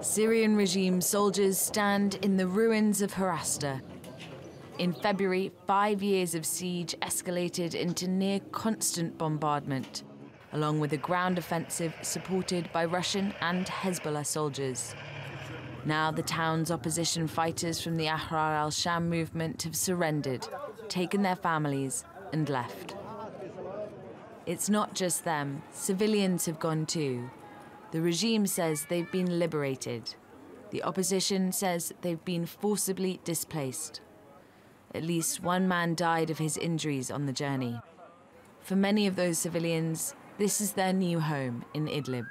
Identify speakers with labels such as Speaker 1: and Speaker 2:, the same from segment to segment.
Speaker 1: Syrian regime soldiers stand in the ruins of Ghouta. In February, 5 years of siege escalated into near-constant bombardment, along with a ground offensive supported by Russian and Hezbollah soldiers. Now the town's opposition fighters from the Ahrar al-Sham movement have surrendered, taken their families and left. It's not just them, civilians have gone too. The regime says they've been liberated. The opposition says they've been forcibly displaced. At least one man died of his injuries on the journey. For many of those civilians, this is their new home in Idlib.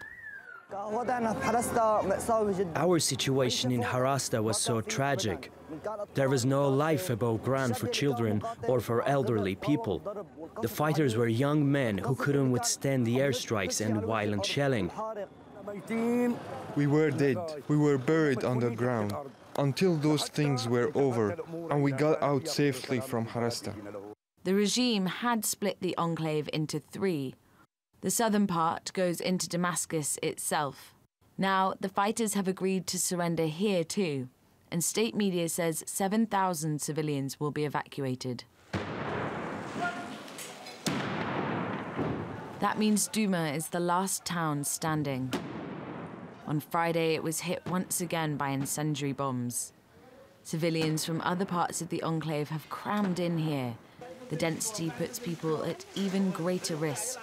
Speaker 2: Our situation in Ghouta was so tragic. There was no life above ground for children or for elderly people. The fighters were young men who couldn't withstand the airstrikes and violent shelling.
Speaker 3: We were dead. We were buried underground until those things were over and we got out safely from Ghouta.
Speaker 1: The regime had split the enclave into three. The southern part goes into Damascus itself. Now, the fighters have agreed to surrender here too, and state media says 7,000 civilians will be evacuated. That means Douma is the last town standing. On Friday, it was hit once again by incendiary bombs. Civilians from other parts of the enclave have crammed in here. The density puts people at even greater risk.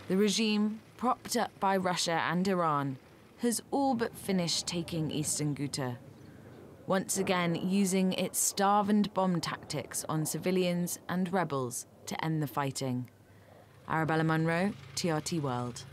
Speaker 1: The regime, propped up by Russia and Iran, has all but finished taking eastern Ghouta, once again using its starve and bomb tactics on civilians and rebels to end the fighting. Arabella Munro, TRT World.